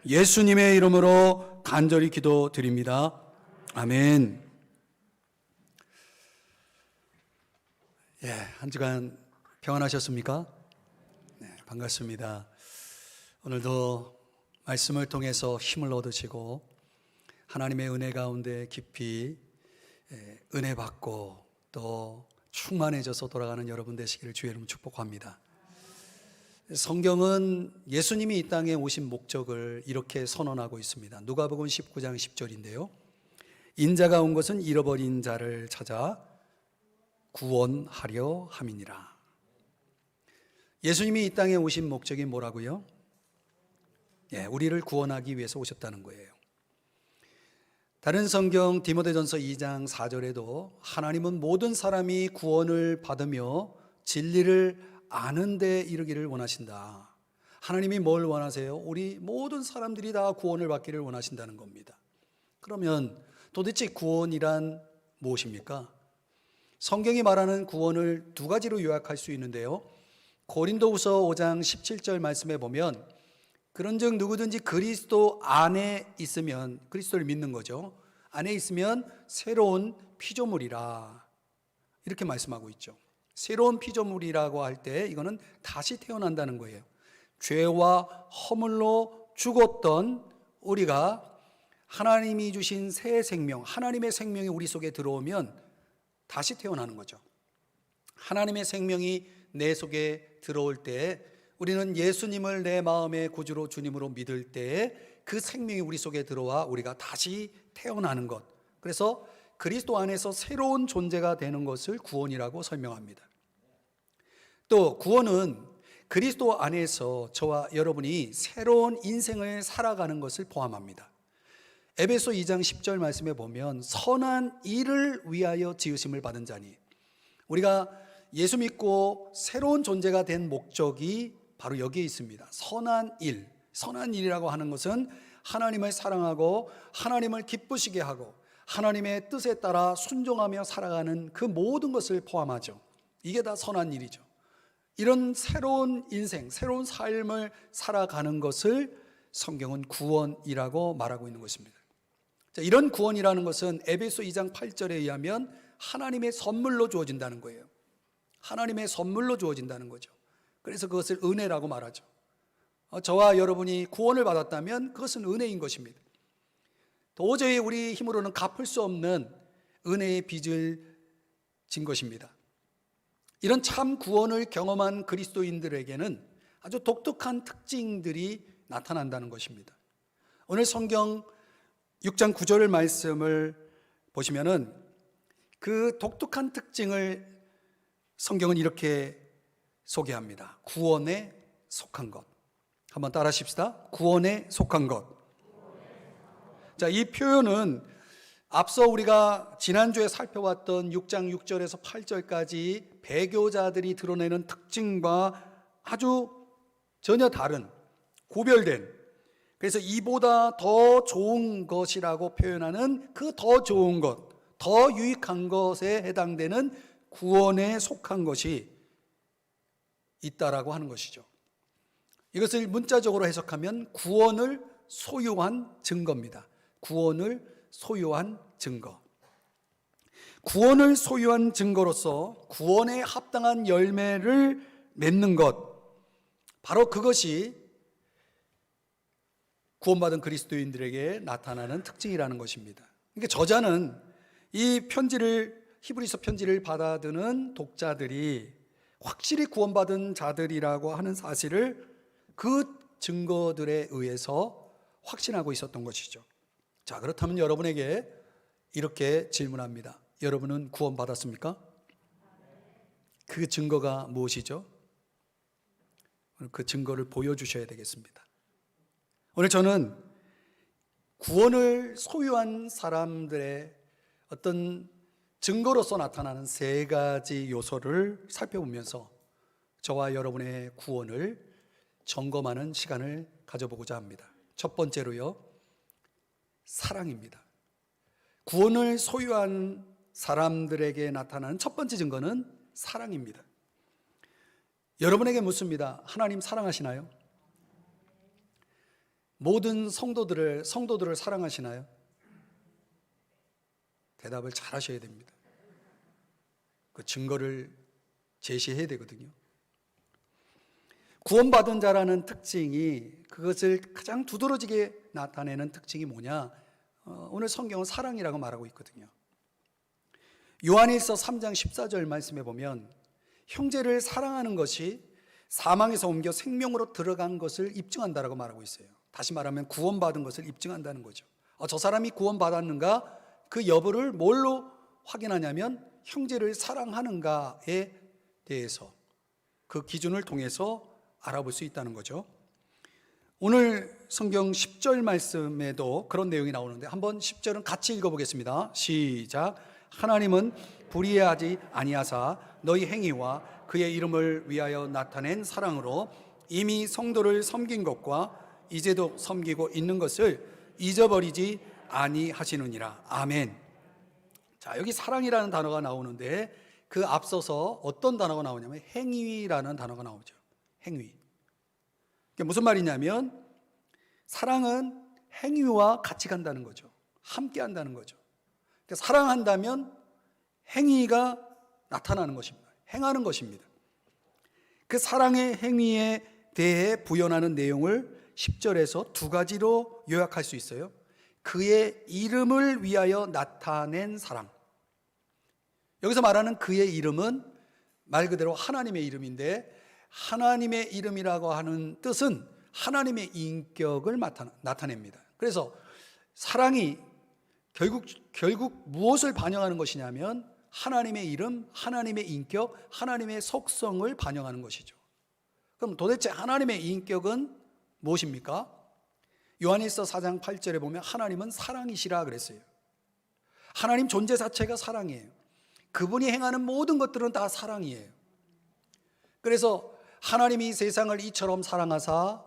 예수님의 이름으로 간절히 기도드립니다. 아멘. 한 주간 평안하셨습니까? 네, 반갑습니다. 오늘도 말씀을 통해서 힘을 얻으시고 하나님의 은혜 가운데 깊이 은혜 받고 또 충만해져서 돌아가는 여러분 되시기를 주의 이름으로 축복합니다. 성경은 예수님이 이 땅에 오신 목적을 이렇게 선언하고 있습니다. 누가복음 19장 10절인데요. 인자가 온 것은 잃어버린 자를 찾아 구원하려 함이니라. 예수님이 이 땅에 오신 목적이 뭐라고요? 우리를 구원하기 위해서 오셨다는 거예요. 다른 성경 디모데전서 2장 4절에도 하나님은 모든 사람이 구원을 받으며 진리를 아는 데 이르기를 원하신다. 하나님이 뭘 원하세요? 우리 모든 사람들이 다 구원을 받기를 원하신다는 겁니다. 그러면 도대체 구원이란 무엇입니까? 성경이 말하는 구원을 두 가지로 요약할 수 있는데요. 고린도후서 5장 17절 말씀에 보면 그런즉 누구든지 그리스도 안에 있으면, 그리스도를 믿는 거죠. 안에 있으면 새로운 피조물이라 이렇게 말씀하고 있죠. 새로운 피조물이라고 할 때 이거는 다시 태어난다는 거예요. 죄와 허물로 죽었던 우리가 하나님이 주신 새 생명, 하나님의 생명이 우리 속에 들어오면 다시 태어나는 거죠. 하나님의 생명이 내 속에 들어올 때 우리는 예수님을 내 마음의 구주로 주님으로 믿을 때 그 생명이 우리 속에 들어와 우리가 다시 태어나는 것. 그래서 그리스도 안에서 새로운 존재가 되는 것을 구원이라고 설명합니다. 또 구원은 그리스도 안에서 저와 여러분이 새로운 인생을 살아가는 것을 포함합니다. 에베소 2장 10절 말씀에 보면 선한 일을 위하여 지으심을 받은 자니, 우리가 예수 믿고 새로운 존재가 된 목적이 바로 여기에 있습니다. 선한 일. 선한 일이라고 하는 것은 하나님을 사랑하고 하나님을 기쁘시게 하고 하나님의 뜻에 따라 순종하며 살아가는 그 모든 것을 포함하죠. 이게 다 선한 일이죠. 이런 새로운 인생, 새로운 삶을 살아가는 것을 성경은 구원이라고 말하고 있는 것입니다. 이런 구원이라는 것은 에베소 2장 8절에 의하면 하나님의 선물로 주어진다는 거예요. 하나님의 선물로 주어진다는 거죠. 그래서 그것을 은혜라고 말하죠. 저와 여러분이 구원을 받았다면 그것은 은혜인 것입니다. 도저히 우리 힘으로는 갚을 수 없는 은혜의 빚을 진 것입니다. 이런 참 구원을 경험한 그리스도인들에게는 아주 독특한 특징들이 나타난다는 것입니다. 오늘 성경 6장 9절 말씀을 보시면은 그 독특한 특징을 성경은 이렇게 소개합니다. 구원에 속한 것. 한번 따라 하십시다. 구원에 속한 것. 자, 이 표현은 앞서 우리가 지난주에 살펴봤던 6장 6절에서 8절까지 배교자들이 드러내는 특징과 아주 전혀 다른, 구별된, 그래서 이보다 더 좋은 것이라고 표현하는 그 더 좋은 것, 더 유익한 것에 해당되는 구원에 속한 것이 있다라고 하는 것이죠. 이것을 문자적으로 해석하면 구원을 소유한 증거입니다. 구원을 소유한 증거. 구원을 소유한 증거로서 구원에 합당한 열매를 맺는 것, 바로 그것이 구원받은 그리스도인들에게 나타나는 특징이라는 것입니다. 그러니까 저자는 이 편지를, 히브리서 편지를 받아드는 독자들이 확실히 구원받은 자들이라고 하는 사실을 그 증거들에 의해서 확신하고 있었던 것이죠. 자, 그렇다면 여러분에게 이렇게 질문합니다. 여러분은 구원받았습니까? 그 증거가 무엇이죠? 그 증거를 보여주셔야 되겠습니다. 오늘 저는 구원을 소유한 사람들의 어떤 증거로서 나타나는 세 가지 요소를 살펴보면서 저와 여러분의 구원을 점검하는 시간을 가져보고자 합니다. 첫 번째로요, 사랑입니다. 구원을 소유한 사람들에게 나타나는 첫 번째 증거는 사랑입니다. 여러분에게 묻습니다. 하나님 사랑하시나요? 모든 성도들을 사랑하시나요? 대답을 잘 하셔야 됩니다. 그 증거를 제시해야 되거든요. 구원받은 자라는 특징이, 그것을 가장 두드러지게 나타내는 특징이 뭐냐? 오늘 성경은 사랑이라고 말하고 있거든요. 요한일서 3장 14절 말씀에 보면 형제를 사랑하는 것이 사망에서 옮겨 생명으로 들어간 것을 입증한다라고 말하고 있어요. 다시 말하면 구원받은 것을 입증한다는 거죠. 저 사람이 구원받았는가? 그 여부를 뭘로 확인하냐면 형제를 사랑하는가에 대해서, 그 기준을 통해서 알아볼 수 있다는 거죠. 오늘 성경 10절 말씀에도 그런 내용이 나오는데 한번 10절은 같이 읽어보겠습니다. 시작. 하나님은 불의하지 아니하사 너희 행위와 그의 이름을 위하여 나타낸 사랑으로 이미 성도를 섬긴 것과 이제도 섬기고 있는 것을 잊어버리지 아니하시느니라. 아멘. 자, 여기 사랑이라는 단어가 나오는데 그 앞서서 어떤 단어가 나오냐면 행위라는 단어가 나오죠. 행위. 그게 무슨 말이냐면 사랑은 행위와 같이 간다는 거죠. 함께 한다는 거죠. 그러니까 사랑한다면 행위가 나타나는 것입니다. 행하는 것입니다. 그 사랑의 행위에 대해 부연하는 내용을 10절에서 두 가지로 요약할 수 있어요. 그의 이름을 위하여 나타낸 사랑. 여기서 말하는 그의 이름은 말 그대로 하나님의 이름인데, 하나님의 이름이라고 하는 뜻은 하나님의 인격을 나타냅니다. 그래서 사랑이 결국 무엇을 반영하는 것이냐면 하나님의 이름, 하나님의 인격, 하나님의 속성을 반영하는 것이죠. 그럼 도대체 하나님의 인격은 무엇입니까? 요한일서 4장 8절에 보면 하나님은 사랑이시라 그랬어요. 하나님 존재 자체가 사랑이에요. 그분이 행하는 모든 것들은 다 사랑이에요. 그래서 하나님이 세상을 이처럼 사랑하사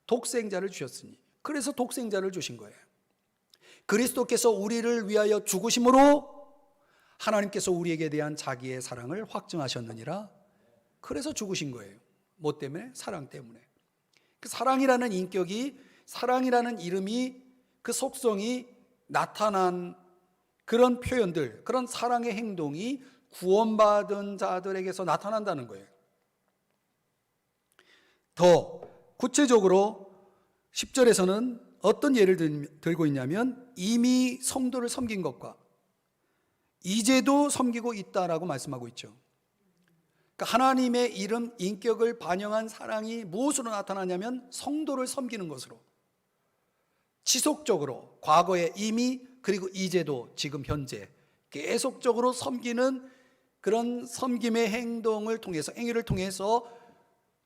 독생자를 주셨으니, 그래서 독생자를 주신 거예요. 그리스도께서 우리를 위하여 죽으심으로 하나님께서 우리에게 대한 자기의 사랑을 확증하셨느니라. 그래서 죽으신 거예요. 뭐 때문에? 사랑 때문에. 그 사랑이라는 인격이, 사랑이라는 이름이, 그 속성이 나타난 그런 표현들, 그런 사랑의 행동이 구원받은 자들에게서 나타난다는 거예요. 더 구체적으로 10절에서는 어떤 예를 들고 있냐면 이미 성도를 섬긴 것과 이제도 섬기고 있다라고 말씀하고 있죠. 그러니까 하나님의 이름, 인격을 반영한 사랑이 무엇으로 나타나냐면 성도를 섬기는 것으로, 지속적으로 과거에 이미, 그리고 이제도, 지금 현재 계속적으로 섬기는 그런 섬김의 행동을 통해서, 행위를 통해서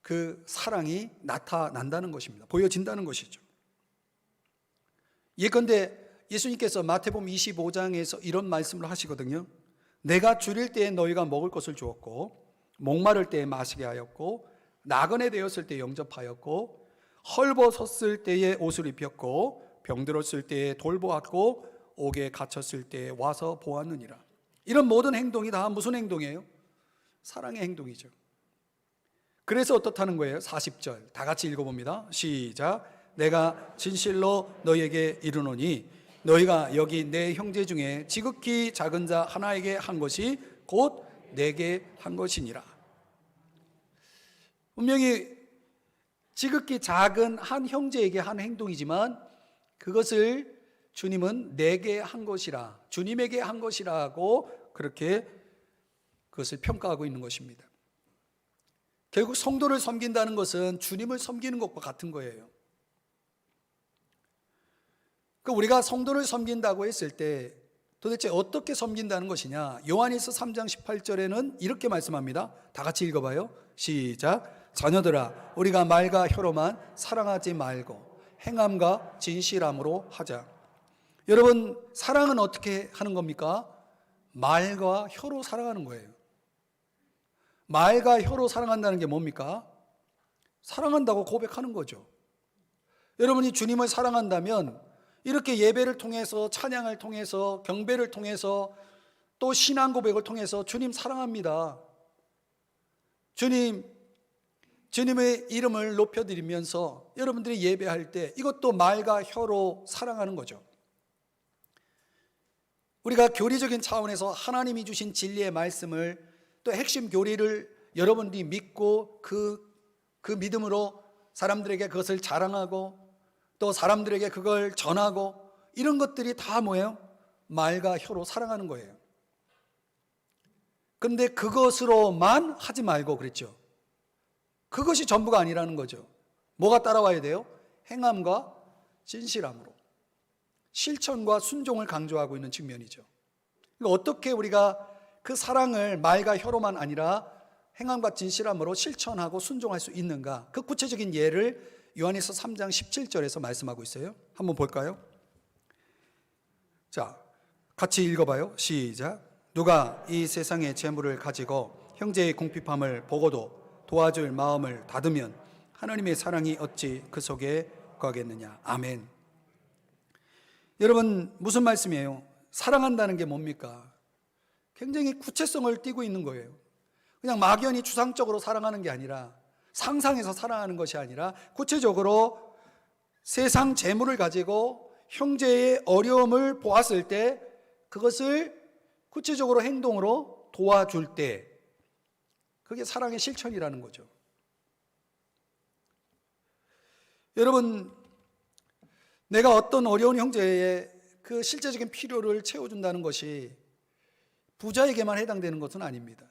그 사랑이 나타난다는 것입니다. 보여진다는 것이죠. 예컨대 예수님께서 마태복음 25장에서 이런 말씀을 하시거든요. 내가 줄일 때에 너희가 먹을 것을 주었고, 목마를 때에 마시게 하였고, 나그네 되었을 때 영접하였고, 헐벗었을 때에 옷을 입혔고, 병들었을 때에 돌보았고, 옥에 갇혔을 때에 와서 보았느니라. 이런 모든 행동이 다 무슨 행동이에요? 사랑의 행동이죠. 그래서 어떻다는 거예요? 40절 다 같이 읽어봅니다. 시작. 내가 진실로 너희에게 이르노니 너희가 여기 내 형제 중에 지극히 작은 자 하나에게 한 것이 곧 내게 한 것이니라. 분명히 지극히 작은 한 형제에게 한 행동이지만 그것을 주님은 내게 한 것이라, 주님에게 한 것이라고 그렇게 그것을 평가하고 있는 것입니다. 결국 성도를 섬긴다는 것은 주님을 섬기는 것과 같은 거예요. 우리가 성도를 섬긴다고 했을 때 도대체 어떻게 섬긴다는 것이냐? 요한일서 3장 18절에는 이렇게 말씀합니다. 다 같이 읽어봐요. 시작. 자녀들아, 우리가 말과 혀로만 사랑하지 말고 행함과 진실함으로 하자. 여러분, 사랑은 어떻게 하는 겁니까? 말과 혀로 사랑하는 거예요. 말과 혀로 사랑한다는 게 뭡니까? 사랑한다고 고백하는 거죠. 여러분이 주님을 사랑한다면 이렇게 예배를 통해서, 찬양을 통해서, 경배를 통해서, 또 신앙 고백을 통해서 주님 사랑합니다, 주님 주님의 이름을 높여드리면서 여러분들이 예배할 때 이것도 말과 혀로 사랑하는 거죠. 우리가 교리적인 차원에서 하나님이 주신 진리의 말씀을, 또 핵심 교리를 여러분들이 믿고 그 믿음으로 사람들에게 그것을 자랑하고 또 사람들에게 그걸 전하고, 이런 것들이 다 뭐예요? 말과 혀로 사랑하는 거예요. 그런데 그것으로만 하지 말고 그랬죠. 그것이 전부가 아니라는 거죠. 뭐가 따라와야 돼요? 행함과 진실함으로, 실천과 순종을 강조하고 있는 측면이죠. 그러니까 어떻게 우리가 그 사랑을 말과 혀로만 아니라 행함과 진실함으로 실천하고 순종할 수 있는가, 그 구체적인 예를 요한일서 3장 17절에서 말씀하고 있어요. 한번 볼까요? 자, 같이 읽어봐요. 시작. 누가 이 세상의 재물을 가지고 형제의 궁핍함을 보고도 도와줄 마음을 닫으면 하나님의 사랑이 어찌 그 속에 거하겠느냐. 아멘. 여러분, 무슨 말씀이에요? 사랑한다는 게 뭡니까? 굉장히 구체성을 띠고 있는 거예요. 그냥 막연히 추상적으로 사랑하는 게 아니라, 상상해서 사랑하는 것이 아니라 구체적으로 세상 재물을 가지고 형제의 어려움을 보았을 때 그것을 구체적으로 행동으로 도와줄 때, 그게 사랑의 실천이라는 거죠. 여러분, 내가 어떤 어려운 형제의 그 실제적인 필요를 채워준다는 것이 부자에게만 해당되는 것은 아닙니다.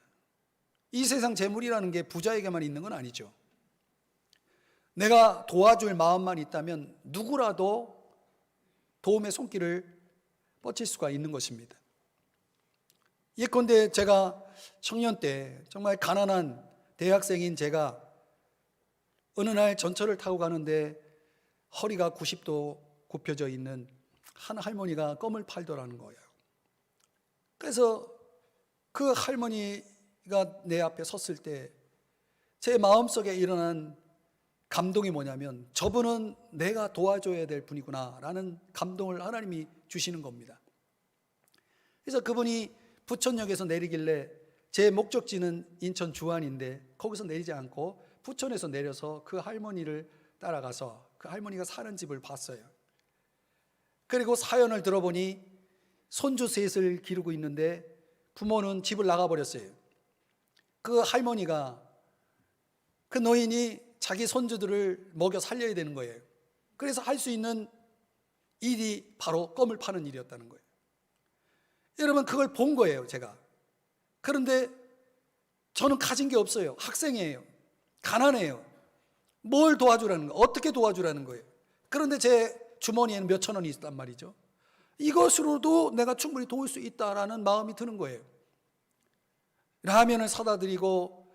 이 세상 재물이라는 게 부자에게만 있는 건 아니죠. 내가 도와줄 마음만 있다면 누구라도 도움의 손길을 뻗칠 수가 있는 것입니다. 예컨대 제가 청년 때 정말 가난한 대학생인 제가 어느 날 전철을 타고 가는데 허리가 90도 굽혀져 있는 한 할머니가 껌을 팔더라는 거예요. 그래서 그 할머니가 내 앞에 섰을 때 제 마음속에 일어난 감동이 뭐냐면, 저분은 내가 도와줘야 될 분이구나 라는 감동을 하나님이 주시는 겁니다. 그래서 그분이 부천역에서 내리길래, 제 목적지는 인천 주안인데 거기서 내리지 않고 부천에서 내려서 그 할머니를 따라가서 그 할머니가 사는 집을 봤어요. 그리고 사연을 들어보니 손주 셋을 기르고 있는데 부모는 집을 나가버렸어요. 그 할머니가, 그 노인이 자기 손주들을 먹여 살려야 되는 거예요. 그래서 할 수 있는 일이 바로 껌을 파는 일이었다는 거예요. 여러분, 그걸 본 거예요, 제가. 그런데 저는 가진 게 없어요. 학생이에요. 가난해요. 뭘 도와주라는 거예요? 어떻게 도와주라는 거예요? 그런데 제 주머니에는 몇천 원이 있단 말이죠. 이것으로도 내가 충분히 도울 수 있다라는 마음이 드는 거예요. 라면을 사다 드리고,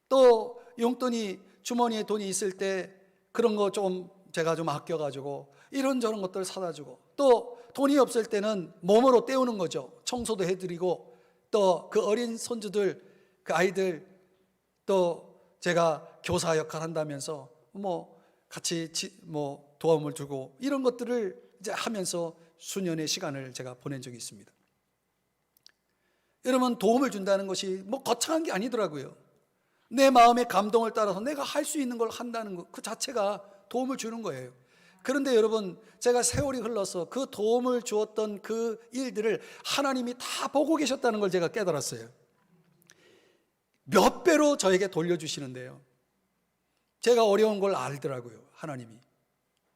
또 용돈이, 주머니에 돈이 있을 때 그런 거 좀 제가 좀 아껴가지고 이런저런 것들 사다 주고, 또 돈이 없을 때는 몸으로 때우는 거죠. 청소도 해드리고, 또 그 어린 손주들, 그 아이들, 또 제가 교사 역할 한다면서 같이 도움을 주고, 이런 것들을 이제 하면서 수년의 시간을 제가 보낸 적이 있습니다. 여러분, 도움을 준다는 것이 거창한 게 아니더라고요. 내 마음의 감동을 따라서 내가 할 수 있는 걸 한다는 것, 그 자체가 도움을 주는 거예요. 그런데 여러분, 제가 세월이 흘러서 그 도움을 주었던 그 일들을 하나님이 다 보고 계셨다는 걸 제가 깨달았어요. 몇 배로 저에게 돌려주시는데요. 제가 어려운 걸 알더라고요, 하나님이.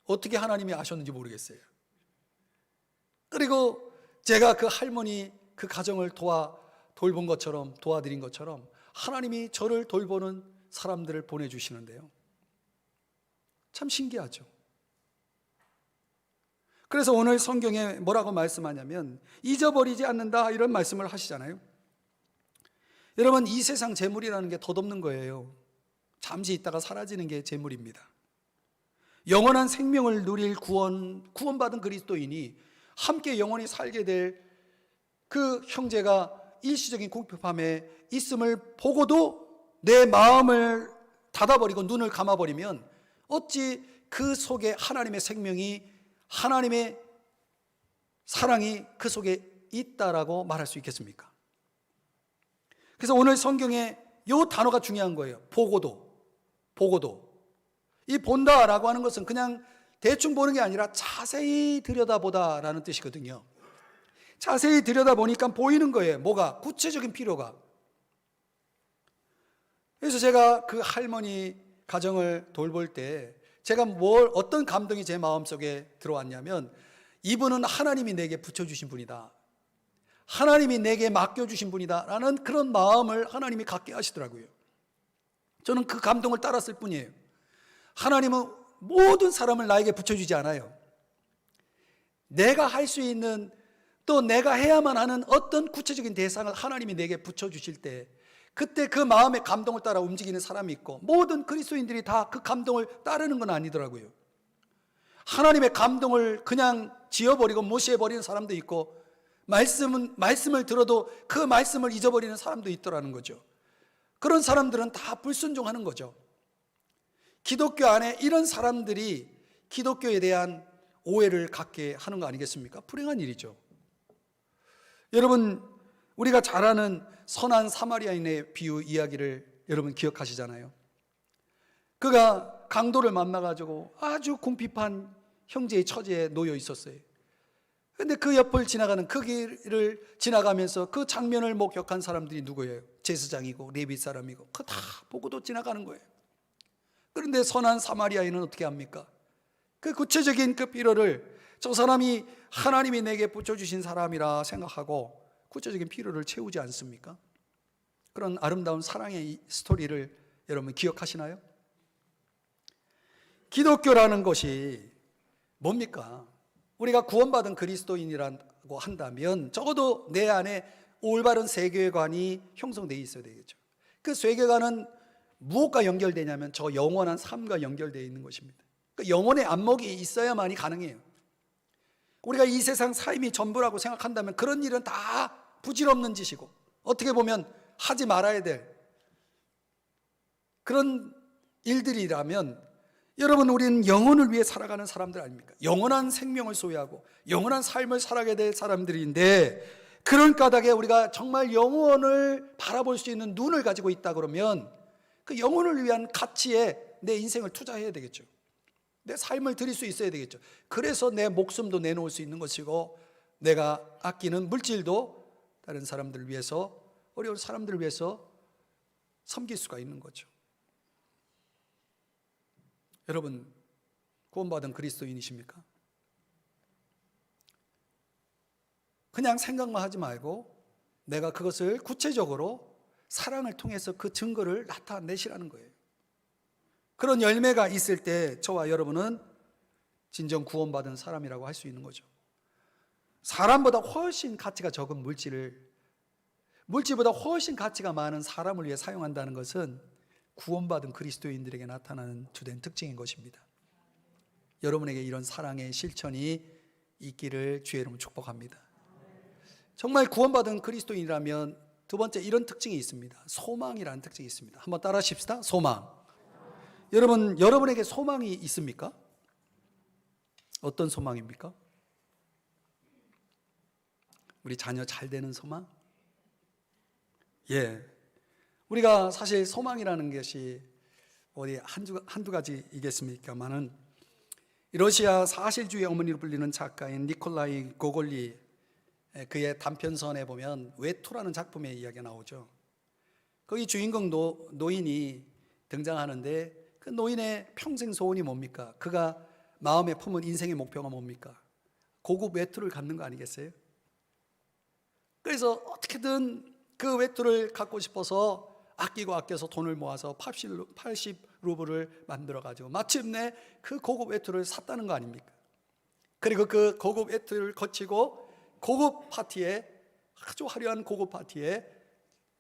어떻게 하나님이 아셨는지 모르겠어요. 그리고 제가 그 할머니 그 가정을 돌본 것처럼, 도와드린 것처럼 하나님이 저를 돌보는 사람들을 보내주시는데요. 참 신기하죠. 그래서 오늘 성경에 뭐라고 말씀하냐면, 잊어버리지 않는다, 이런 말씀을 하시잖아요. 여러분, 이 세상 재물이라는 게 덧없는 거예요. 잠시 있다가 사라지는 게 재물입니다. 영원한 생명을 누릴 구원받은 그리스도인이 함께 영원히 살게 될 그 형제가 일시적인 궁핍함에 있음을 보고도 내 마음을 닫아버리고 눈을 감아버리면 어찌 그 속에 하나님의 생명이, 하나님의 사랑이 그 속에 있다라고 말할 수 있겠습니까? 그래서 오늘 성경에 이 단어가 중요한 거예요. 보고도. 보고도. 이 본다라고 하는 것은 그냥 대충 보는 게 아니라 자세히 들여다보다라는 뜻이거든요. 자세히 들여다보니까 보이는 거예요. 뭐가? 구체적인 필요가. 그래서 제가 그 할머니 가정을 돌볼 때 제가 어떤 감동이 제 마음속에 들어왔냐면, 이분은 하나님이 내게 붙여주신 분이다, 하나님이 내게 맡겨주신 분이다 라는 그런 마음을 하나님이 갖게 하시더라고요. 저는 그 감동을 따랐을 뿐이에요. 하나님은 모든 사람을 나에게 붙여주지 않아요. 내가 할 수 있는, 또 내가 해야만 하는 어떤 구체적인 대상을 하나님이 내게 붙여주실 때, 그때 그 마음의 감동을 따라 움직이는 사람이 있고, 모든 그리스도인들이 다 그 감동을 따르는 건 아니더라고요. 하나님의 감동을 그냥 지어버리고 무시해버리는 사람도 있고, 말씀을 들어도 그 말씀을 잊어버리는 사람도 있더라는 거죠. 그런 사람들은 다 불순종하는 거죠. 기독교 안에 이런 사람들이 기독교에 대한 오해를 갖게 하는 거 아니겠습니까? 불행한 일이죠. 여러분, 우리가 잘 아는 선한 사마리아인의 비유 이야기를 여러분 기억하시잖아요. 그가 강도를 만나가지고 아주 궁핍한 형제의 처지에 놓여 있었어요. 그런데 그 옆을 지나가는, 그 길을 지나가면서 그 장면을 목격한 사람들이 누구예요? 제사장이고 레위 사람이고, 그거 다 보고도 지나가는 거예요. 그런데 선한 사마리아인은 어떻게 합니까? 그 구체적인 그 필요를, 저 사람이 하나님이 내게 붙여주신 사람이라 생각하고 구체적인 필요를 채우지 않습니까? 그런 아름다운 사랑의 스토리를 여러분 기억하시나요? 기독교라는 것이 뭡니까? 우리가 구원받은 그리스도인이라고 한다면 적어도 내 안에 올바른 세계관이 형성되어 있어야 되겠죠. 그 세계관은 무엇과 연결되냐면 저 영원한 삶과 연결되어 있는 것입니다. 그 영혼의 안목이 있어야만이 가능해요. 우리가 이 세상 삶이 전부라고 생각한다면 그런 일은 다 부질없는 짓이고, 어떻게 보면 하지 말아야 될 그런 일들이라면, 여러분, 우리는 영혼을 위해 살아가는 사람들 아닙니까? 영원한 생명을 소유하고 영원한 삶을 살아가야 될 사람들인데, 그런 까닭에 우리가 정말 영혼을 바라볼 수 있는 눈을 가지고 있다 그러면 그 영혼을 위한 가치에 내 인생을 투자해야 되겠죠. 내 삶을 드릴 수 있어야 되겠죠. 그래서 내 목숨도 내놓을 수 있는 것이고, 내가 아끼는 물질도 다른 사람들을 위해서, 어려운 사람들을 위해서 섬길 수가 있는 거죠. 여러분, 구원받은 그리스도인이십니까? 그냥 생각만 하지 말고 내가 그것을 구체적으로 사랑을 통해서 그 증거를 나타내시라는 거예요. 그런 열매가 있을 때 저와 여러분은 진정 구원받은 사람이라고 할 수 있는 거죠. 사람보다 훨씬 가치가 적은 물질보다 훨씬 가치가 많은 사람을 위해 사용한다는 것은 구원받은 그리스도인들에게 나타나는 주된 특징인 것입니다. 여러분에게 이런 사랑의 실천이 있기를 주의 이름으로 축복합니다. 정말 구원받은 그리스도인이라면 두 번째, 이런 특징이 있습니다. 소망이라는 특징이 있습니다. 한번 따라 하십시다. 소망. 여러분에게 소망이 있습니까? 어떤 소망입니까? 우리 자녀 잘 되는 소망? 예. 우리가 사실 소망이라는 것이 어디 한두 가지이겠습니까만은, 러시아 사실주의 어머니로 불리는 작가인 니콜라이 고골리, 그의 단편선에 보면 외투라는 작품의 이야기가 나오죠. 거기 주인공 노인이 등장하는데, 그 노인의 평생 소원이 뭡니까? 그가 마음에 품은 인생의 목표가 뭡니까? 고급 외투를 갖는 거 아니겠어요? 그래서 어떻게든 그 외투를 갖고 싶어서 아껴서 돈을 모아서 80루블을 만들어가지고 마침내 그 고급 외투를 샀다는 거 아닙니까? 그리고 그 고급 외투를 거치고 고급 파티에, 아주 화려한 고급 파티에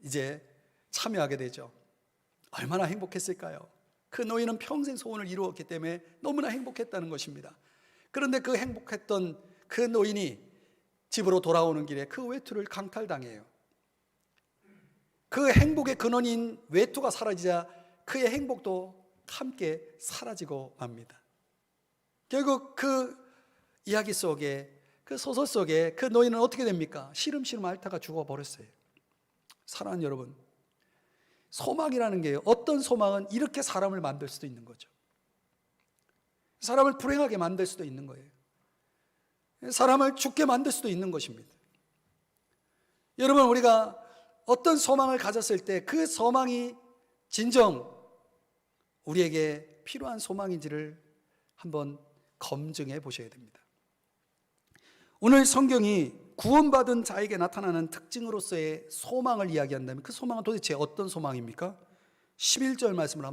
이제 참여하게 되죠. 얼마나 행복했을까요? 그 노인은 평생 소원을 이루었기 때문에 너무나 행복했다는 것입니다. 그런데 그 행복했던 그 노인이 집으로 돌아오는 길에 그 외투를 강탈당해요. 그 행복의 근원인 외투가 사라지자 그의 행복도 함께 사라지고 맙니다. 결국 그 이야기 속에, 그 소설 속에 그 노인은 어떻게 됩니까? 시름시름 앓다가 죽어버렸어요. 사랑하는 여러분, 소망이라는 게 어떤 소망은 이렇게 사람을 만들 수도 있는 거죠. 사람을 불행하게 만들 수도 있는 거예요. 사람을 죽게 만들 수도 있는 것입니다. 여러분, 우리가 어떤 소망을 가졌을 때 그 소망이 진정 우리에게 필요한 소망인지를 한번 검증해 보셔야 됩니다. 오늘 성경이 구원받은 자에게 나타나는 특징으로서의 소망을 이야기한다면 그 소망은 도대체 어떤 소망입니까? 11절 말씀을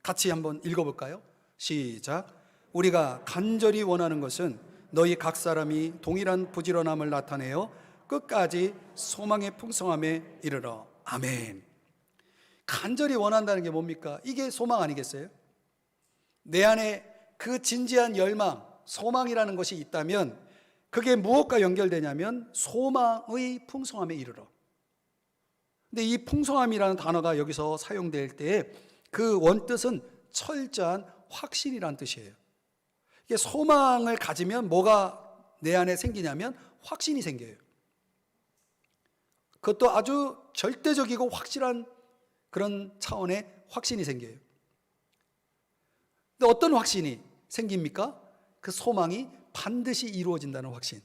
같이 한번 읽어볼까요? 시작. 우리가 간절히 원하는 것은 너희 각 사람이 동일한 부지런함을 나타내어 끝까지 소망의 풍성함에 이르러. 아멘. 간절히 원한다는 게 뭡니까? 이게 소망 아니겠어요? 내 안에 그 진지한 열망, 소망이라는 것이 있다면 그게 무엇과 연결되냐면 소망의 풍성함에 이르러. 근데 이 풍성함이라는 단어가 여기서 사용될 때 그 원뜻은 철저한 확신이라는 뜻이에요. 이게 소망을 가지면 뭐가 내 안에 생기냐면 확신이 생겨요. 그것도 아주 절대적이고 확실한 그런 차원의 확신이 생겨요. 근데 어떤 확신이 생깁니까? 그 소망이 반드시 이루어진다는 확신.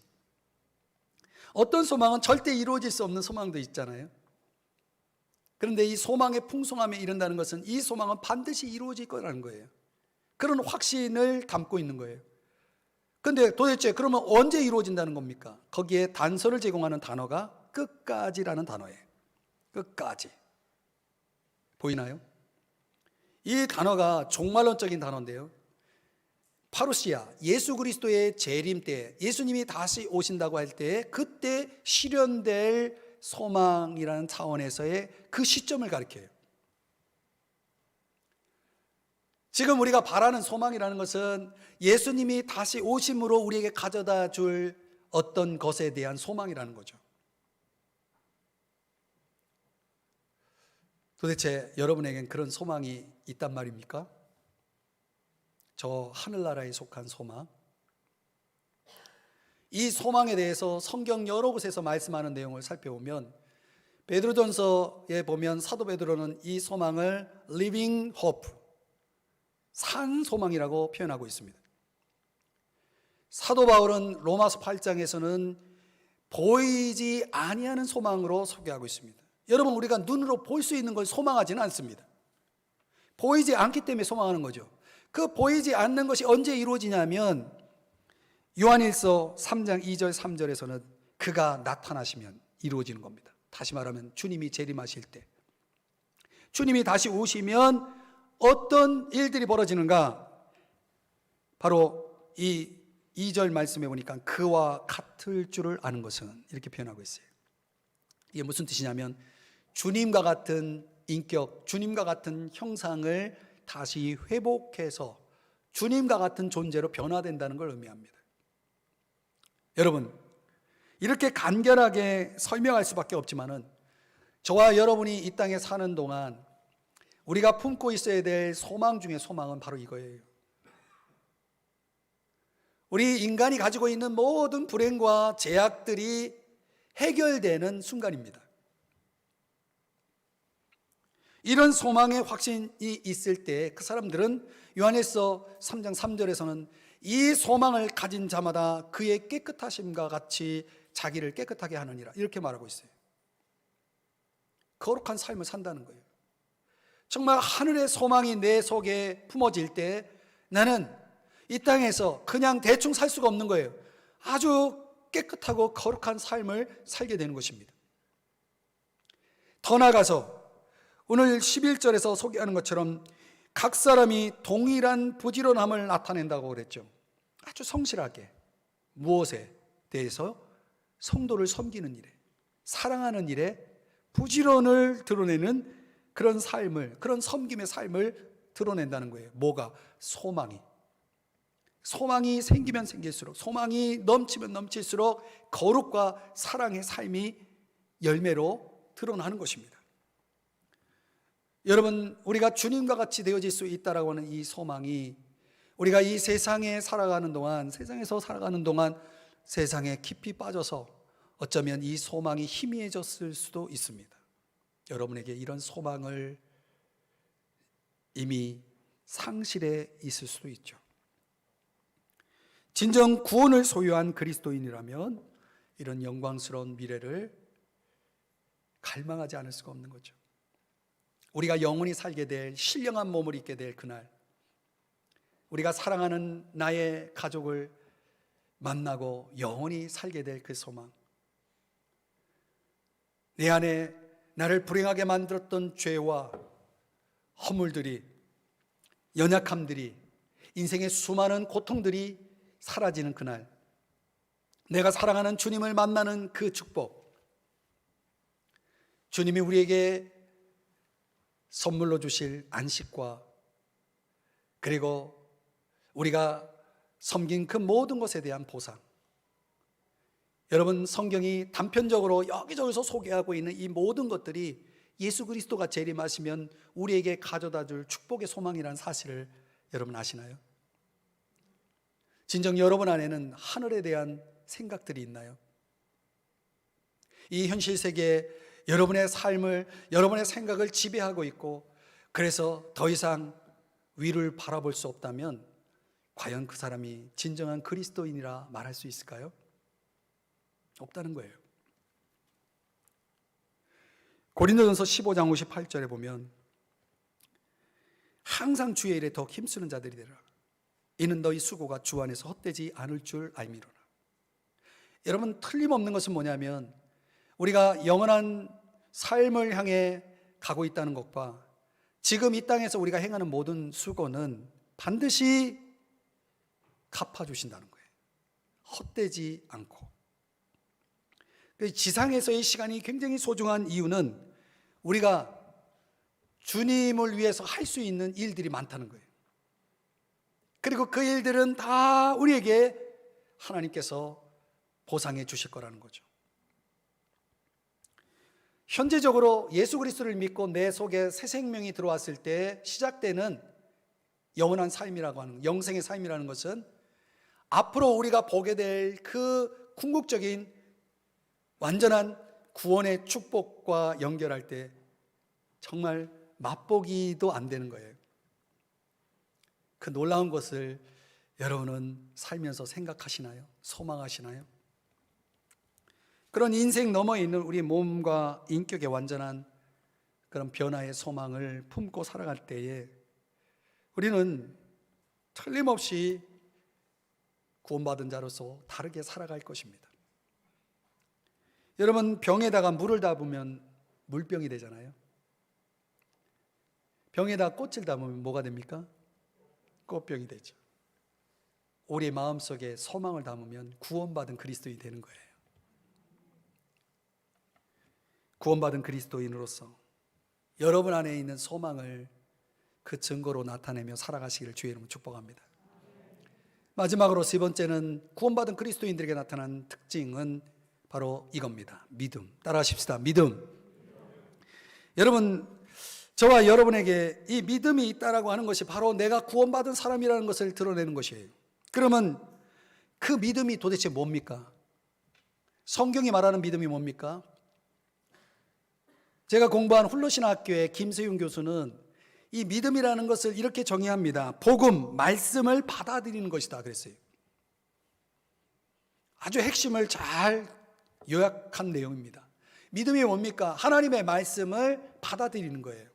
어떤 소망은 절대 이루어질 수 없는 소망도 있잖아요. 그런데 이 소망의 풍성함에 이른다는 것은 이 소망은 반드시 이루어질 거라는 거예요. 그런 확신을 담고 있는 거예요. 그런데 도대체 그러면 언제 이루어진다는 겁니까? 거기에 단서를 제공하는 단어가 끝까지라는 단어예요. 끝까지. 보이나요? 이 단어가 종말론적인 단어인데요. 파루시아, 예수 그리스도의 재림 때, 예수님이 다시 오신다고 할 때 그때 실현될 소망이라는 차원에서의 그 시점을 가리켜요. 지금 우리가 바라는 소망이라는 것은 예수님이 다시 오심으로 우리에게 가져다 줄 어떤 것에 대한 소망이라는 거죠. 도대체 여러분에겐 그런 소망이 있단 말입니까? 저 하늘나라에 속한 소망. 이 소망에 대해서 성경 여러 곳에서 말씀하는 내용을 살펴보면 베드로전서에 보면 사도 베드로는 이 소망을 living hope, 산 소망이라고 표현하고 있습니다. 사도 바울은 로마서 8장에서는 보이지 아니하는 소망으로 소개하고 있습니다. 여러분, 우리가 눈으로 볼 수 있는 걸 소망하지는 않습니다. 보이지 않기 때문에 소망하는 거죠. 그 보이지 않는 것이 언제 이루어지냐면 요한일서 3장 2절 3절에서는 그가 나타나시면 이루어지는 겁니다. 다시 말하면 주님이 재림하실 때, 주님이 다시 오시면 어떤 일들이 벌어지는가? 바로 이 2절 말씀에 보니까 그와 같을 줄을 아는 것은 이렇게 표현하고 있어요. 이게 무슨 뜻이냐면 주님과 같은 인격, 주님과 같은 형상을 다시 회복해서 주님과 같은 존재로 변화된다는 걸 의미합니다. 여러분, 이렇게 간결하게 설명할 수밖에 없지만은 저와 여러분이 이 땅에 사는 동안 우리가 품고 있어야 될 소망 중에 소망은 바로 이거예요. 우리 인간이 가지고 있는 모든 불행과 제약들이 해결되는 순간입니다. 이런 소망의 확신이 있을 때 그 사람들은 요한일서 3장 3절에서는 이 소망을 가진 자마다 그의 깨끗하심과 같이 자기를 깨끗하게 하느니라 이렇게 말하고 있어요. 거룩한 삶을 산다는 거예요. 정말 하늘의 소망이 내 속에 품어질 때 나는 이 땅에서 그냥 대충 살 수가 없는 거예요. 아주 깨끗하고 거룩한 삶을 살게 되는 것입니다. 더 나아가서 오늘 11절에서 소개하는 것처럼 각 사람이 동일한 부지런함을 나타낸다고 그랬죠. 아주 성실하게 무엇에 대해서 성도를 섬기는 일에, 사랑하는 일에 부지런을 드러내는 그런 삶을, 그런 섬김의 삶을 드러낸다는 거예요. 뭐가? 소망이 생기면 생길수록, 소망이 넘치면 넘칠수록 거룩과 사랑의 삶이 열매로 드러나는 것입니다. 여러분, 우리가 주님과 같이 되어질 수 있다라고 하는 이 소망이 우리가 이 세상에 살아가는 동안, 세상에서 살아가는 동안 세상에 깊이 빠져서 어쩌면 이 소망이 희미해졌을 수도 있습니다. 여러분에게 이런 소망을 이미 상실해 있을 수도 있죠. 진정 구원을 소유한 그리스도인이라면 이런 영광스러운 미래를 갈망하지 않을 수가 없는 거죠. 우리가 영원히 살게 될 신령한 몸을 입게 될 그날, 우리가 사랑하는 나의 가족을 만나고 영원히 살게 될 그 소망, 내 안에 나를 불행하게 만들었던 죄와 허물들이, 연약함들이, 인생의 수많은 고통들이 사라지는 그날, 내가 사랑하는 주님을 만나는 그 축복, 주님이 우리에게 선물로 주실 안식과, 그리고 우리가 섬긴 그 모든 것에 대한 보상. 여러분, 성경이 단편적으로 여기저기서 소개하고 있는 이 모든 것들이 예수 그리스도가 재림하시면 우리에게 가져다 줄 축복의 소망이라는 사실을 여러분 아시나요? 진정 여러분 안에는 하늘에 대한 생각들이 있나요? 이 현실 세계에 여러분의 삶을, 여러분의 생각을 지배하고 있고, 그래서 더 이상 위를 바라볼 수 없다면 과연 그 사람이 진정한 그리스도인이라 말할 수 있을까요? 없다는 거예요. 고린도전서 15장 58절에 보면 항상 주의 일에 더 힘쓰는 자들이 되라. 이는 너희 수고가 주 안에서 헛되지 않을 줄 알미로라. 여러분, 틀림없는 것은 뭐냐면 우리가 영원한 삶을 향해 가고 있다는 것과 지금 이 땅에서 우리가 행하는 모든 수고는 반드시 갚아주신다는 거예요. 헛되지 않고. 지상에서의 시간이 굉장히 소중한 이유는 우리가 주님을 위해서 할 수 있는 일들이 많다는 거예요. 그리고 그 일들은 다 우리에게 하나님께서 보상해 주실 거라는 거죠. 현재적으로 예수 그리스도를 믿고 내 속에 새 생명이 들어왔을 때 시작되는 영원한 삶이라고 하는, 영생의 삶이라는 것은 앞으로 우리가 보게 될 그 궁극적인 완전한 구원의 축복과 연결할 때 정말 맛보기도 안 되는 거예요. 그 놀라운 것을 여러분은 살면서 생각하시나요? 소망하시나요? 그런 인생 너머에 있는 우리 몸과 인격의 완전한 그런 변화의 소망을 품고 살아갈 때에 우리는 틀림없이 구원받은 자로서 다르게 살아갈 것입니다. 여러분, 병에다가 물을 담으면 물병이 되잖아요. 병에다 꽃을 담으면 뭐가 됩니까? 꽃병이 되죠. 우리 마음속에 소망을 담으면 구원받은 그리스도인이 되는 거예요. 구원받은 그리스도인으로서 여러분 안에 있는 소망을 그 증거로 나타내며 살아가시기를 주의 이름으로 축복합니다. 마지막으로 세 번째는 구원받은 그리스도인들에게 나타난 특징은 바로 이겁니다. 믿음. 따라하십시다. 믿음. 여러분, 저와 여러분에게 이 믿음이 있다라고 하는 것이 바로 내가 구원받은 사람이라는 것을 드러내는 것이에요. 그러면 그 믿음이 도대체 뭡니까? 성경이 말하는 믿음이 뭡니까? 제가 공부한 훌로신학교의 김세윤 교수는 이 믿음이라는 것을 이렇게 정의합니다. 복음, 말씀을 받아들이는 것이다 그랬어요. 아주 핵심을 잘 요약한 내용입니다. 믿음이 뭡니까? 하나님의 말씀을 받아들이는 거예요.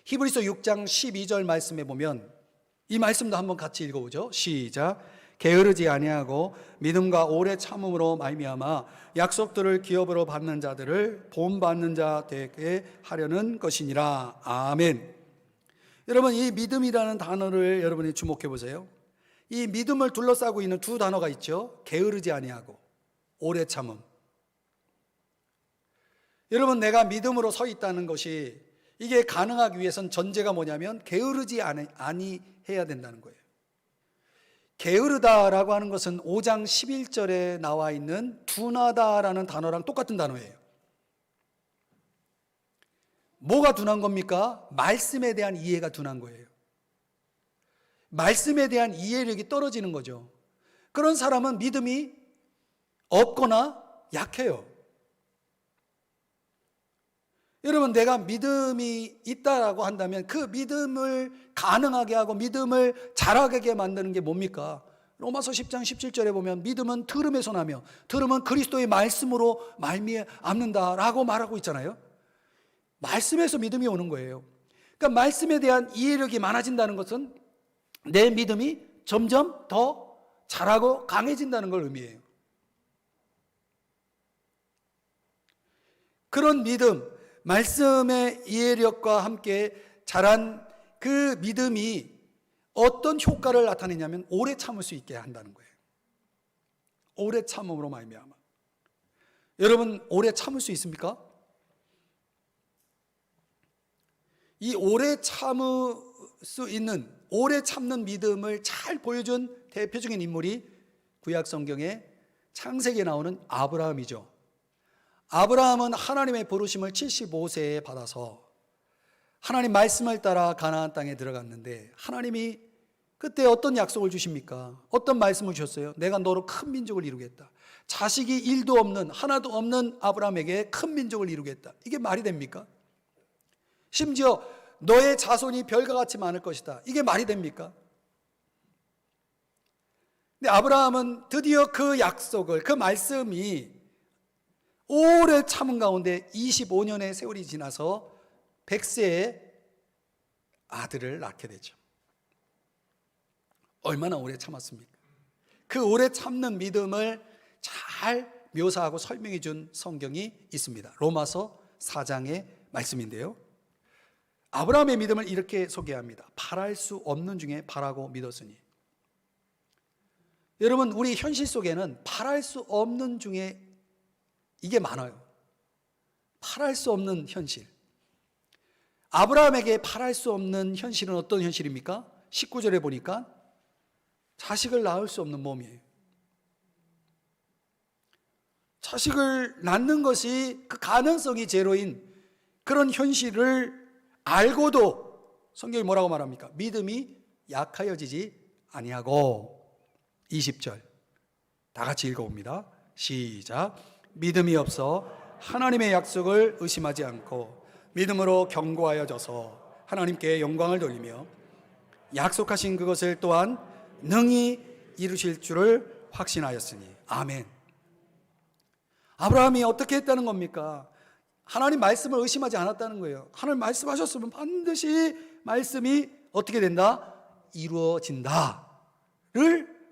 히브리서 6장 12절 말씀에 보면 이 말씀도 한번 같이 읽어보죠. 시작. 게으르지 아니하고 믿음과 오래 참음으로 말미암아 약속들을 기업으로 받는 자들을 본받는 자 되게 하려는 것이니라. 아멘. 여러분, 이 믿음이라는 단어를 여러분이 주목해 보세요. 이 믿음을 둘러싸고 있는 두 단어가 있죠. 게으르지 아니하고 오래 참음. 여러분, 내가 믿음으로 서 있다는 것이 이게 가능하기 위해선 전제가 뭐냐면 게으르지 아니해야 된다는 거예요. 게으르다라고 하는 것은 5장 11절에 나와 있는 둔하다라는 단어랑 똑같은 단어예요. 뭐가 둔한 겁니까? 말씀에 대한 이해가 둔한 거예요. 말씀에 대한 이해력이 떨어지는 거죠. 그런 사람은 믿음이 없거나 약해요. 여러분, 내가 믿음이 있다라고 한다면 그 믿음을 가능하게 하고 믿음을 자라게 만드는 게 뭡니까? 로마서 10장 17절에 보면 믿음은 들음에서 나며 들음은 그리스도의 말씀으로 말미암는다라고 말하고 있잖아요. 말씀에서 믿음이 오는 거예요. 그러니까 말씀에 대한 이해력이 많아진다는 것은 내 믿음이 점점 더 자라고 강해진다는 걸 의미해요. 그런 믿음, 말씀의 이해력과 함께 자란 그 믿음이 어떤 효과를 나타내냐면 오래 참을 수 있게 한다는 거예요. 오래 참음으로 말미암아. 여러분, 오래 참을 수 있습니까? 이 오래 참을 수 있는, 오래 참는 믿음을 잘 보여준 대표적인 인물이 구약 성경에 창세기에 나오는 아브라함이죠. 아브라함은 하나님의 부르심을 75세에 받아서 하나님 말씀을 따라 가나안 땅에 들어갔는데, 하나님이 그때 어떤 약속을 주십니까? 어떤 말씀을 주셨어요? 내가 너로 큰 민족을 이루겠다. 자식이 1도 없는, 하나도 없는 아브라함에게 큰 민족을 이루겠다. 이게 말이 됩니까? 심지어 너의 자손이 별과 같이 많을 것이다. 이게 말이 됩니까? 근데 아브라함은 드디어 그 약속을, 그 말씀이 오래 참은 가운데 25년의 세월이 지나서 100세에 아들을 낳게 되죠. 얼마나 오래 참았습니까? 그 오래 참는 믿음을 잘 묘사하고 설명해 준 성경이 있습니다. 로마서 4장의 말씀인데요, 아브라함의 믿음을 이렇게 소개합니다. 바랄 수 없는 중에 바라고 믿었으니. 여러분, 우리 현실 속에는 바랄 수 없는 중에 이게 많아요. 바랄 수 없는 현실. 아브라함에게 바랄 수 없는 현실은 어떤 현실입니까? 19절에 보니까 자식을 낳을 수 없는 몸이에요. 자식을 낳는 것이 그 가능성이 제로인 그런 현실을 알고도 성경이 뭐라고 말합니까? 믿음이 약하여지지 아니하고. 20절 다 같이 읽어봅니다. 시작. 믿음이 없어 하나님의 약속을 의심하지 않고 믿음으로 견고하여져서 하나님께 영광을 돌리며 약속하신 그것을 또한 능히 이루실 줄을 확신하였으니. 아멘. 아브라함이 어떻게 했다는 겁니까? 하나님 말씀을 의심하지 않았다는 거예요. 하나님 말씀하셨으면 반드시 말씀이 어떻게 된다? 이루어진다를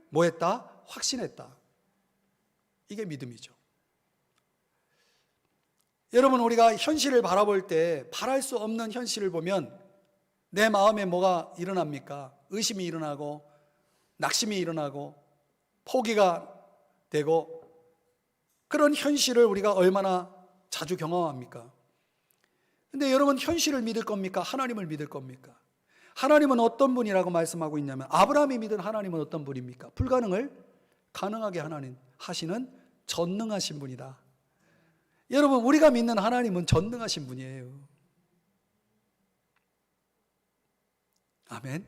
뭐 했다? 확신했다. 이게 믿음이죠. 여러분, 우리가 현실을 바라볼 때 바랄 수 없는 현실을 보면 내 마음에 뭐가 일어납니까? 의심이 일어나고 낙심이 일어나고 포기가 되고, 그런 현실을 우리가 얼마나 자주 경험합니까? 근데 여러분, 현실을 믿을 겁니까? 하나님을 믿을 겁니까? 하나님은 어떤 분이라고 말씀하고 있냐면, 아브라함이 믿은 하나님은 어떤 분입니까? 불가능을 가능하게 하시는 전능하신 분이다. 여러분, 우리가 믿는 하나님은 전능하신 분이에요. 아멘.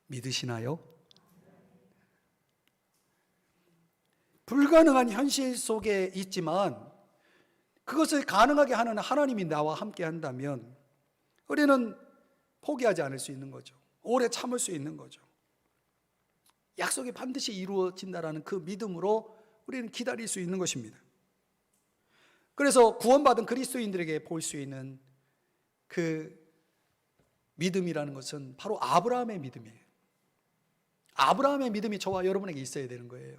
믿으시나요? 불가능한 현실 속에 있지만 그것을 가능하게 하는 하나님이 나와 함께 한다면 우리는 포기하지 않을 수 있는 거죠. 오래 참을 수 있는 거죠. 약속이 반드시 이루어진다라는 그 믿음으로 우리는 기다릴 수 있는 것입니다. 그래서 구원받은 그리스도인들에게 볼 수 있는 그 믿음이라는 것은 바로 아브라함의 믿음이에요. 아브라함의 믿음이 저와 여러분에게 있어야 되는 거예요.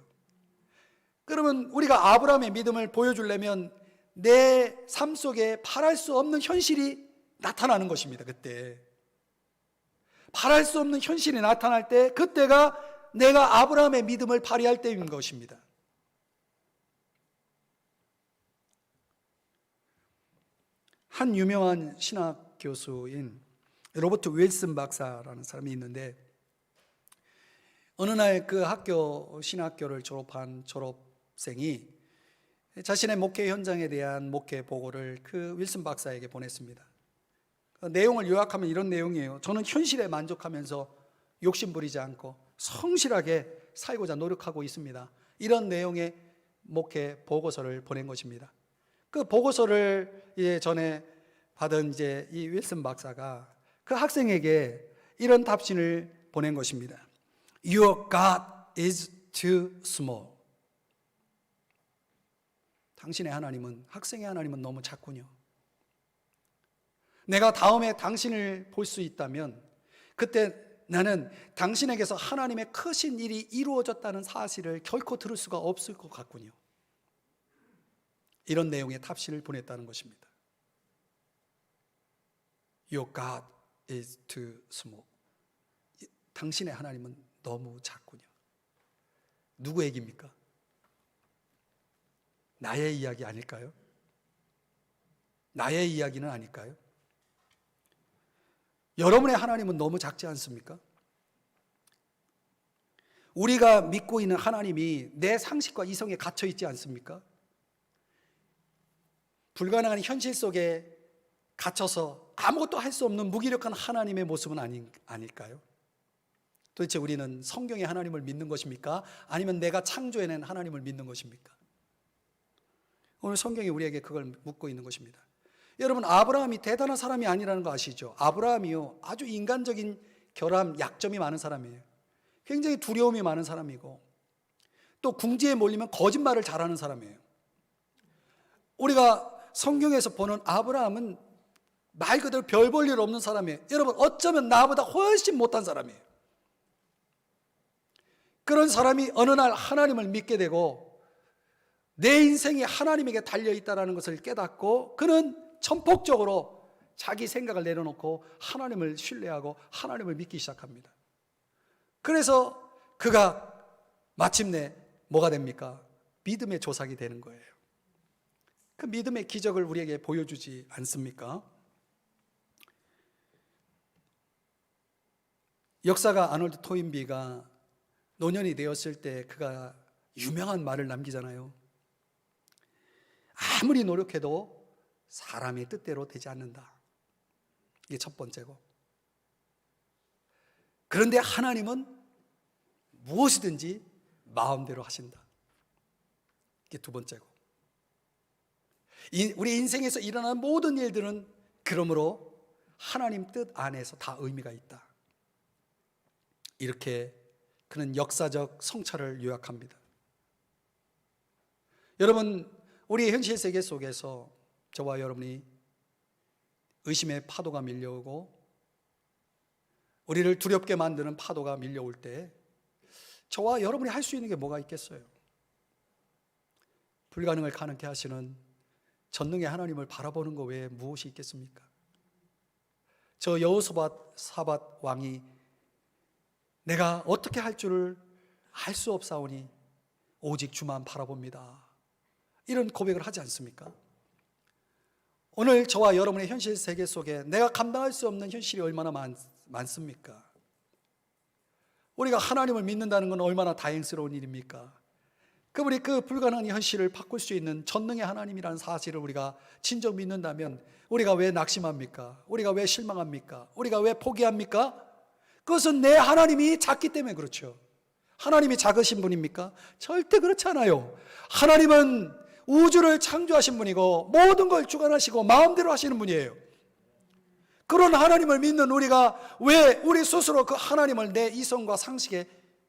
그러면 우리가 아브라함의 믿음을 보여주려면 내 삶 속에 바랄 수 없는 현실이 나타나는 것입니다. 그때 바랄 수 없는 현실이 나타날 때, 그때가 내가 아브라함의 믿음을 발휘할 때인 것입니다. 한 유명한 신학 교수인 로버트 윌슨 박사라는 사람이 있는데, 어느 날 그 신학교를 졸업한 졸업생이 자신의 목회 현장에 대한 목회 보고를 그 윌슨 박사에게 보냈습니다. 그 내용을 요약하면 이런 내용이에요. 저는 현실에 만족하면서 욕심 부리지 않고 성실하게 살고자 노력하고 있습니다. 이런 내용의 목회 보고서를 보낸 것입니다. 그 보고서를 전에 받은 이 윌슨 박사가 그 학생에게 이런 답신을 보낸 것입니다. Your God is too small. 당신의 하나님은, 학생의 하나님은 너무 작군요. 내가 다음에 당신을 볼 수 있다면 그때 나는 당신에게서 하나님의 크신 일이 이루어졌다는 사실을 결코 들을 수가 없을 것 같군요. 이런 내용의 답신을 보냈다는 것입니다. Your God is too small. 당신의 하나님은 너무 작군요. 누구 얘기입니까? 나의 이야기 아닐까요? 나의 이야기는 아닐까요? 여러분의 하나님은 너무 작지 않습니까? 우리가 믿고 있는 하나님이 내 상식과 이성에 갇혀 있지 않습니까? 불가능한 현실 속에 갇혀서 아무것도 할 수 없는 무기력한 하나님의 모습은 아닐까요? 도대체 우리는 성경의 하나님을 믿는 것입니까? 아니면 내가 창조해낸 하나님을 믿는 것입니까? 오늘 성경이 우리에게 그걸 묻고 있는 것입니다. 여러분, 아브라함이 대단한 사람이 아니라는 거 아시죠? 아브라함이요, 아주 인간적인 결함, 약점이 많은 사람이에요. 굉장히 두려움이 많은 사람이고, 또 궁지에 몰리면 거짓말을 잘하는 사람이에요. 우리가 성경에서 보는 아브라함은 말 그대로 별 볼 일 없는 사람이에요. 여러분, 어쩌면 나보다 훨씬 못한 사람이에요. 그런 사람이 어느 날 하나님을 믿게 되고 내 인생이 하나님에게 달려있다는 것을 깨닫고 그는 전폭적으로 자기 생각을 내려놓고 하나님을 신뢰하고 하나님을 믿기 시작합니다. 그래서 그가 마침내 뭐가 됩니까? 믿음의 조상이 되는 거예요. 그 믿음의 기적을 우리에게 보여주지 않습니까? 역사가 아놀드 토인비가 노년이 되었을 때 그가 유명한 말을 남기잖아요. 아무리 노력해도 사람의 뜻대로 되지 않는다. 이게 첫 번째고, 그런데 하나님은 무엇이든지 마음대로 하신다. 이게 두 번째고, 우리 인생에서 일어나는 모든 일들은 그러므로 하나님 뜻 안에서 다 의미가 있다. 이렇게 그는 역사적 성찰을 요약합니다. 여러분, 우리의 현실 세계 속에서 저와 여러분이 의심의 파도가 밀려오고 우리를 두렵게 만드는 파도가 밀려올 때 저와 여러분이 할 수 있는 게 뭐가 있겠어요? 불가능을 가능케 하시는 전능의 하나님을 바라보는 것 외에 무엇이 있겠습니까? 저 여호사밧 왕이 내가 어떻게 할 줄을 알 수 없사오니 오직 주만 바라봅니다, 이런 고백을 하지 않습니까? 오늘 저와 여러분의 현실 세계 속에 내가 감당할 수 없는 현실이 얼마나 많습니까? 우리가 하나님을 믿는다는 건 얼마나 다행스러운 일입니까? 그분이 그 불가능한 현실을 바꿀 수 있는 전능의 하나님이라는 사실을 우리가 진정 믿는다면 우리가 왜 낙심합니까? 우리가 왜 실망합니까? 우리가 왜 포기합니까? 그것은 내 하나님이 작기 때문에 그렇죠. 하나님이 작으신 분입니까? 절대 그렇지 않아요. 하나님은 우주를 창조하신 분이고 모든 걸 주관하시고 마음대로 하시는 분이에요. 그런 하나님을 믿는 우리가 왜 우리 스스로 그 하나님을 내 이성과 상식에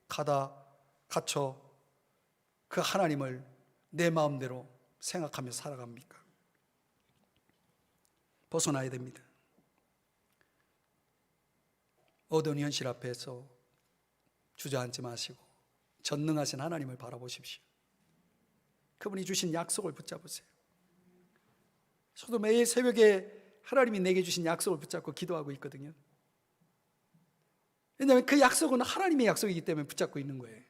갇혀 그 하나님을 내 마음대로 생각하며 살아갑니까? 벗어나야 됩니다. 어두운 현실 앞에서 주저앉지 마시고 전능하신 하나님을 바라보십시오. 그분이 주신 약속을 붙잡으세요. 저도 매일 새벽에 하나님이 내게 주신 약속을 붙잡고 기도하고 있거든요. 왜냐하면 그 약속은 하나님의 약속이기 때문에 붙잡고 있는 거예요.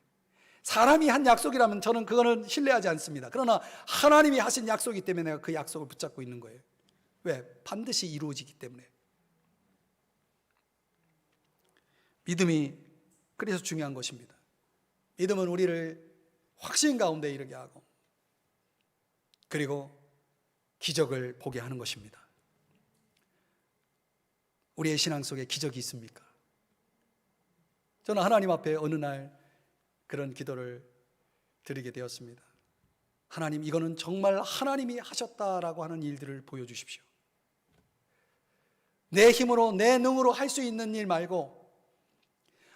사람이 한 약속이라면 저는 그거는 신뢰하지 않습니다. 그러나 하나님이 하신 약속이기 때문에 내가 그 약속을 붙잡고 있는 거예요. 왜? 반드시 이루어지기 때문에. 믿음이 그래서 중요한 것입니다. 믿음은 우리를 확신 가운데 이르게 하고 그리고 기적을 보게 하는 것입니다. 우리의 신앙 속에 기적이 있습니까? 저는 하나님 앞에 어느 날 그런 기도를 드리게 되었습니다. 하나님, 이거는 정말 하나님이 하셨다라고 하는 일들을 보여주십시오. 내 힘으로, 내 능으로 할 수 있는 일 말고,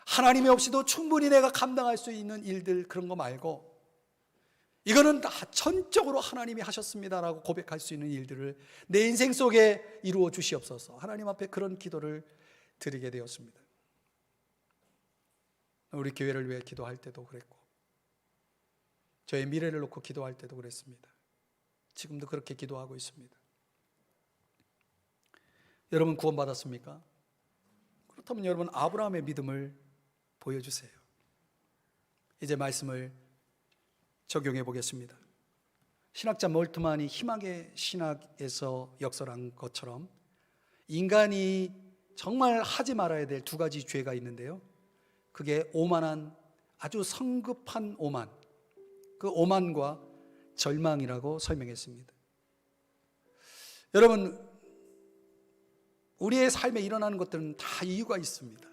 하나님이 없이도 충분히 내가 감당할 수 있는 일들, 그런 거 말고, 이거는 다 전적으로 하나님이 하셨습니다라고 고백할 수 있는 일들을 내 인생 속에 이루어 주시옵소서. 하나님 앞에 그런 기도를 드리게 되었습니다. 우리 교회를 위해 기도할 때도 그랬고, 저의 미래를 놓고 기도할 때도 그랬습니다. 지금도 그렇게 기도하고 있습니다. 여러분 구원받았습니까? 그렇다면 여러분 아브라함의 믿음을 보여주세요. 이제 말씀을 적용해 보겠습니다. 신학자 몰트만이 희망의 신학에서 역설한 것처럼 인간이 정말 하지 말아야 될 두 가지 죄가 있는데요, 그게 오만한, 아주 성급한 오만, 그 오만과 절망이라고 설명했습니다. 여러분, 우리의 삶에 일어나는 것들은 다 이유가 있습니다.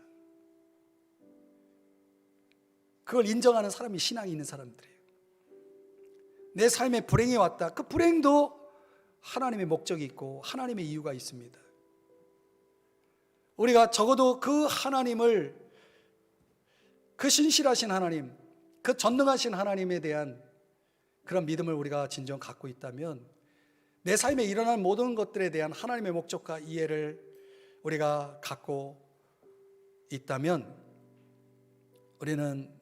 그걸 인정하는 사람이 신앙이 있는 사람들이에요. 내 삶에 불행이 왔다. 그 불행도 하나님의 목적이 있고 하나님의 이유가 있습니다. 우리가 적어도 그 하나님을, 그 신실하신 하나님, 그 전능하신 하나님에 대한 그런 믿음을 우리가 진정 갖고 있다면, 내 삶에 일어나는 모든 것들에 대한 하나님의 목적과 이해를 우리가 갖고 있다면, 우리는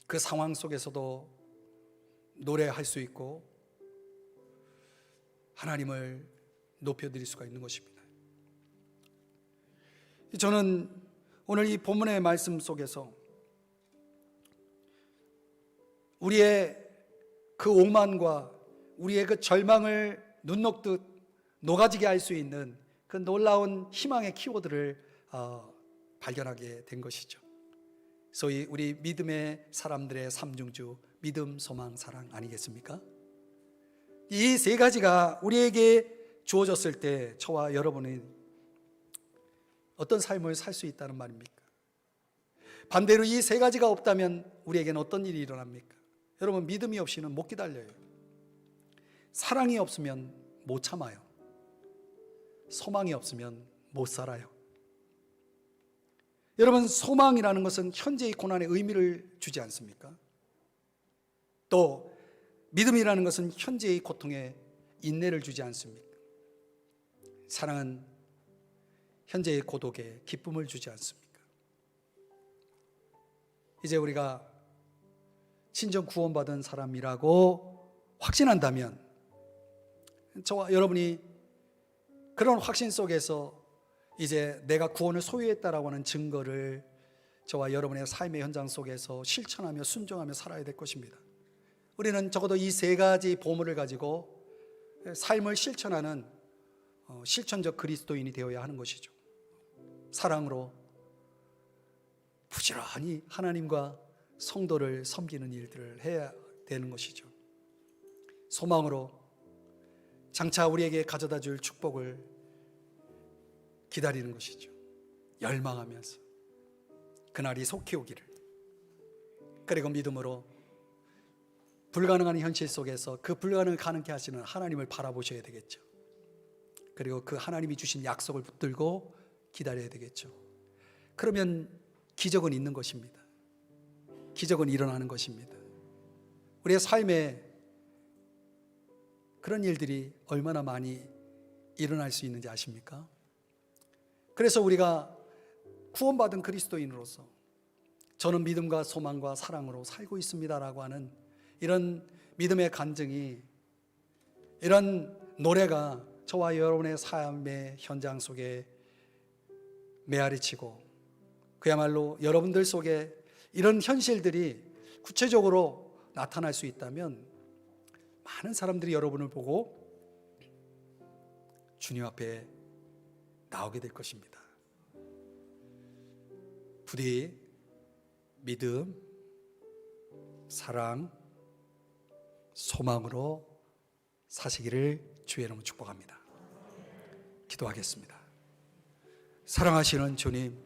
그 상황 속에서도 노래할 수 있고 하나님을 높여드릴 수가 있는 것입니다. 저는 오늘 이 본문의 말씀 속에서 우리의 그 오만과 우리의 그 절망을 눈 녹듯 녹아지게 할 수 있는 그 놀라운 희망의 키워드를 발견하게 된 것이죠. 소위 우리 믿음의 사람들의 삼중주, 믿음, 소망, 사랑 아니겠습니까? 이 세 가지가 우리에게 주어졌을 때 저와 여러분이 어떤 삶을 살 수 있다는 말입니까? 반대로 이 세 가지가 없다면 우리에게는 어떤 일이 일어납니까? 여러분, 믿음이 없이는 못 기다려요. 사랑이 없으면 못 참아요. 소망이 없으면 못 살아요. 여러분, 소망이라는 것은 현재의 고난에 의미를 주지 않습니까? 또 믿음이라는 것은 현재의 고통에 인내를 주지 않습니까? 사랑은 현재의 고독에 기쁨을 주지 않습니까? 이제 우리가 진정 구원받은 사람이라고 확신한다면, 저와 여러분이 그런 확신 속에서 이제 내가 구원을 소유했다라고 하는 증거를 저와 여러분의 삶의 현장 속에서 실천하며 순종하며 살아야 될 것입니다. 우리는 적어도 이 세 가지 보물을 가지고 삶을 실천하는 실천적 그리스도인이 되어야 하는 것이죠. 사랑으로 부지런히 하나님과 성도를 섬기는 일들을 해야 되는 것이죠. 소망으로 장차 우리에게 가져다 줄 축복을 기다리는 것이죠. 열망하면서 그날이 속히 오기를. 그리고 믿음으로 불가능한 현실 속에서 그 불가능을 가능케 하시는 하나님을 바라보셔야 되겠죠. 그리고 그 하나님이 주신 약속을 붙들고 기다려야 되겠죠. 그러면 기적은 있는 것입니다. 기적은 일어나는 것입니다. 우리의 삶에 그런 일들이 얼마나 많이 일어날 수 있는지 아십니까? 그래서 우리가 구원받은 그리스도인으로서 저는 믿음과 소망과 사랑으로 살고 있습니다라고 하는 이런 믿음의 간증이, 이런 노래가 저와 여러분의 삶의 현장 속에 메아리치고 그야말로 여러분들 속에 이런 현실들이 구체적으로 나타날 수 있다면 많은 사람들이 여러분을 보고 주님 앞에 나오게 될 것입니다. 부디 믿음, 사랑, 소망으로 사시기를 주의 이름으로 축복합니다. 기도하겠습니다. 사랑하시는 주님,